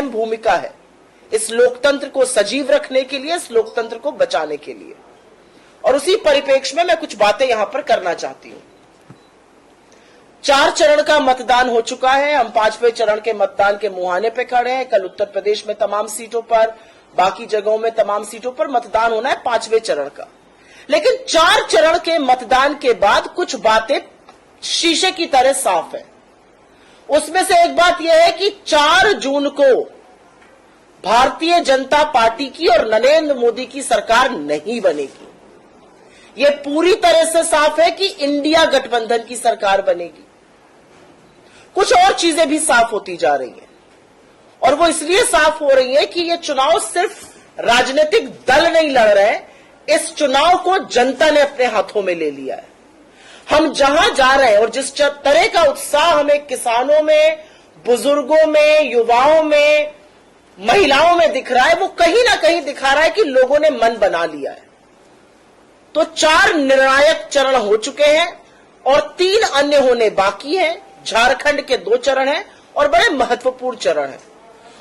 अहम भूमिका है इस लोकतंत्र को सजीव रखने के लिए, इस लोकतंत्र को बचाने के लिए। और उसी परिप्रेक्ष्य में मैं कुछ बातें यहां पर करना चाहती हूं। 4 चरण का मतदान हो चुका है, हम 5वें चरण के मतदान के मुहाने पे खड़े हैं। कल उत्तर प्रदेश में तमाम सीटों पर, बाकी जगहों में तमाम सीटों पर मतदान होना है 5वें चरण का। लेकिन 4 चरण के मतदान के बाद कुछ बातें शीशे की तरह साफ है। उसमें से एक बात यह है कि 4 जून को भारतीय जनता पार्टी की और नरेंद्र मोदी की सरकार नहीं बनेगी। यह पूरी तरह से साफ है कि इंडिया गठबंधन की सरकार बनेगी। कुछ और चीजें भी साफ होती जा रही हैं, और वो इसलिए साफ हो रही है कि ये चुनाव सिर्फ राजनीतिक दल नहीं लड़ रहे हैं, इस चुनाव को जनता ने अपने हाथों में ले लिया है। हम जहां जा रहे हैं और जिस तरह का उत्साह हमें किसानों में, बुजुर्गों में, युवाओं में, महिलाओं में दिख रहा है, वो कहीं ना कहीं दिखा रहा है कि लोगों ने मन बना लिया है। तो 4 निर्णायक चरण हो चुके हैं और 3 अन्य होने बाकी हैं। झारखंड के 2 चरण हैं और बड़े महत्वपूर्ण चरण हैं।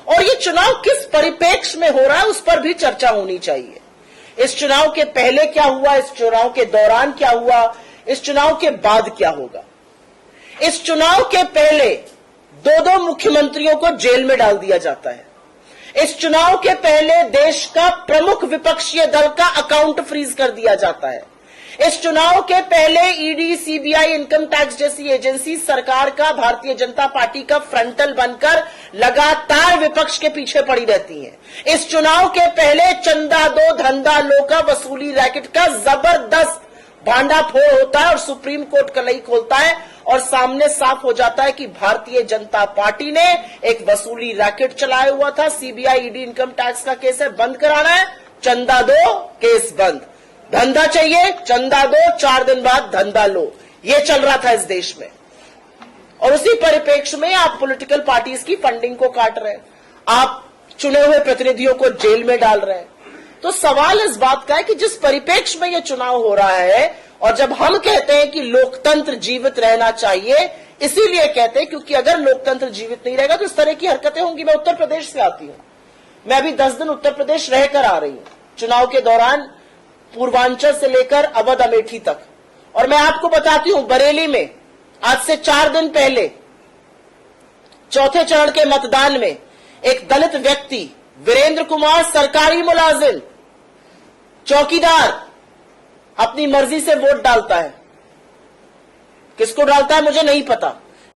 और ये चुनाव किस परिप्रेक्ष्य में हो रहा है उस पर भी चर्चा होनी चाहिए। इस चुनाव के पहले क्या हुआ, इस चुनाव के दौरान क्या हुआ, इस चुनाव के बाद क्या होगा। इस चुनाव के पहले 2 मुख्यमंत्रियों को जेल में डाल दिया जाता है। इस चुनाव के पहले देश का प्रमुख विपक्षी दल का अकाउंट फ्रीज कर दिया जाता है। इस चुनाव के पहले ईडी, सीबीआई, इनकम टैक्स जैसी एजेंसी सरकार का, भारतीय जनता पार्टी का फ्रंटल बनकर लगातार विपक्ष के पीछे पड़ी रहती हैं। इस चुनाव के पहले चंदा दो धंधा लो का वसूली रैकेट का जबरदस्त भांडाफोड़ होता है और सुप्रीम कोर्ट कलई खोलता है और सामने साफ हो जाता है कि भारतीय जनता पार्टी ने एक वसूली रैकेट चलाया हुआ था। सीबीआई, ईडी, इनकम टैक्स का केस है, बंद कराना है, चंदा दो, केस बंद। धंधा चाहिए, चंदा दो, 4 दिन बाद धंधा लो। ये चल रहा था इस देश में। और उसी परिप्रेक्ष्य में आप पॉलिटिकल पार्टीज की फंडिंग को काट रहे हैं, आप चुने हुए प्रतिनिधियों को जेल में डाल रहे हैं। तो सवाल इस बात का है कि जिस परिप्रेक्ष्य में यह चुनाव हो रहा है, और जब हम कहते हैं कि लोकतंत्र जीवित रहना चाहिए, इसीलिए कहते हैं क्योंकि अगर लोकतंत्र जीवित नहीं रहेगा तो इस तरह की हरकतें होंगी। मैं उत्तर प्रदेश से आती हूं, मैं अभी 10 दिन उत्तर प्रदेश रहकर आ रही हूं चुनाव के दौरान, पूर्वांचल से लेकर अवध अमेठी तक। और मैं आपको बताती हूं, बरेली में आज से 4 दिन पहले 4थे चरण के मतदान में एक दलित व्यक्ति, वीरेंद्र कुमार, सरकारी मुलाजिम, चौकीदार, अपनी मर्जी से वोट डालता है। किसको डालता है मुझे नहीं पता,